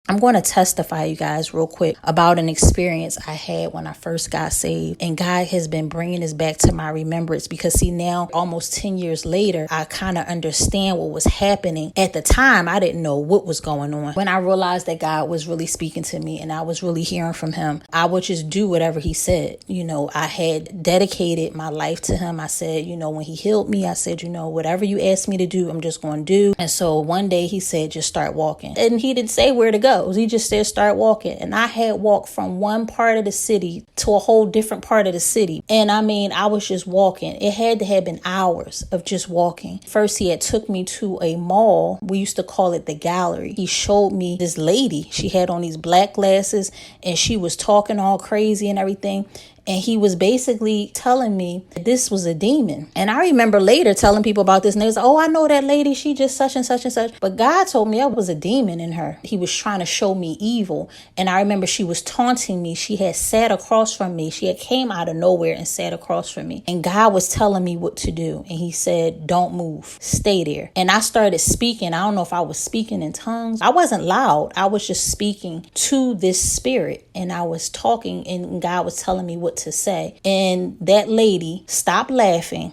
I'm going to testify, you guys, real quick about an experience I had when I first got saved. And God has been bringing this back to my remembrance because, see, now almost 10 years later, I kind of understand what was happening. At the time, I didn't know what was going on. When I realized that God was really speaking to me and I was really hearing from him, I would just do whatever he said. I had dedicated my life to him. I said, when he healed me, I said, whatever you ask me to do, I'm just going to do. And so one day he said, just start walking. And he didn't say where to go. He just said, start walking. And I had walked from one part of the city to a whole different part of the city. And I was just walking. It had to have been hours of just walking. First, he had took me to a mall. We used to call it the gallery. He showed me this lady. She had on these black glasses and she was talking all crazy and everything. And he was basically telling me this was a demon. And I remember later telling people about this. And they was like, oh, I know that lady. She just such and such and such. But God told me that was a demon in her. He was trying to show me evil. And I remember she was taunting me. She had sat across from me. She had came out of nowhere and sat across from me. And God was telling me what to do. And he said, don't move. Stay there. And I started speaking. I don't know if I was speaking in tongues. I wasn't loud. I was just speaking to this spirit. And I was talking and God was telling me what to say. And that lady stopped laughing.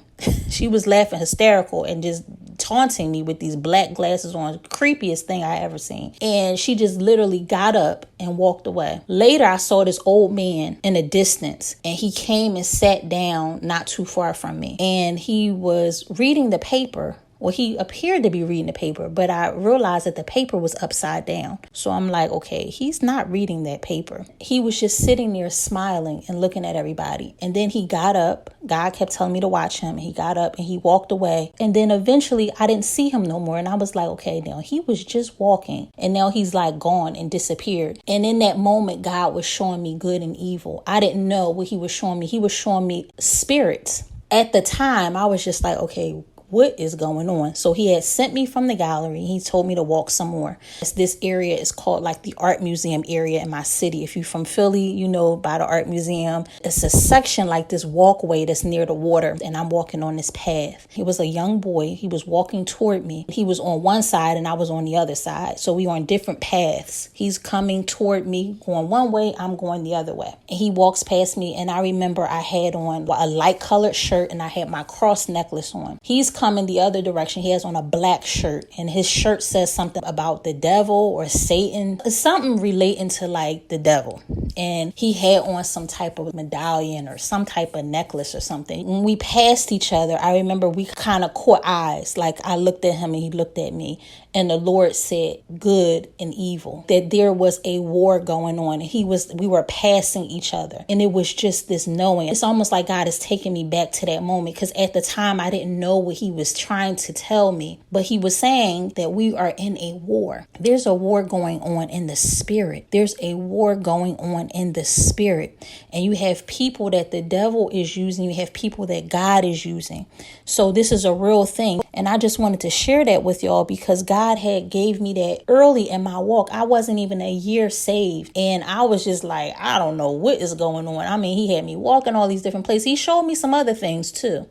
She was laughing hysterical and just taunting me with these black glasses on. Creepiest thing I ever seen. And she just literally got up and walked away. Later, I saw this old man in the distance and he came and sat down not too far from me. And he was reading the paper. Well, he appeared to be reading the paper, but I realized that the paper was upside down. So I'm like, okay, he's not reading that paper. He was just sitting there smiling and looking at everybody. And then he got up. God kept telling me to watch him. He got up and he walked away. And then eventually I didn't see him no more. And I was like, okay, now he was just walking. And now he's like gone and disappeared. And in that moment, God was showing me good and evil. I didn't know what he was showing me. He was showing me spirits. At the time, I was just like, okay, what is going on? So he had sent me from the gallery. He told me to walk some more. This area is called like the art museum area in my city. If you're from Philly, by the art museum. It's a section like this walkway that's near the water. And I'm walking on this path. He was a young boy. He was walking toward me. He was on one side and I was on the other side. So we were on different paths. He's coming toward me, going one way, I'm going the other way. And he walks past me. And I remember I had on a light colored shirt and I had my cross necklace on. He's coming the other direction. He has on a black shirt and his shirt says something about the devil or Satan. It's something relating to like the devil. And he had on some type of medallion or some type of necklace or something. When we passed each other, I remember we kind of caught eyes. Like I looked at him and he looked at me. And the Lord said good and evil, that there was a war going on. And we were passing each other. And it was just this knowing. It's almost like God is taking me back to that moment. Because at the time, I didn't know what he was trying to tell me. But he was saying that we are in a war. There's a war going on in the spirit. There's a war going on in the spirit. And you have people that the devil is using. You have people that God is using. So this is a real thing. And I just wanted to share that with y'all because God had gave me that early in my walk. I wasn't even a year saved. And I was just like, I don't know what is going on. I mean, he had me walking all these different places. He showed me some other things too.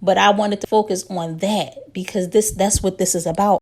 But I wanted to focus on that because that's what this is about.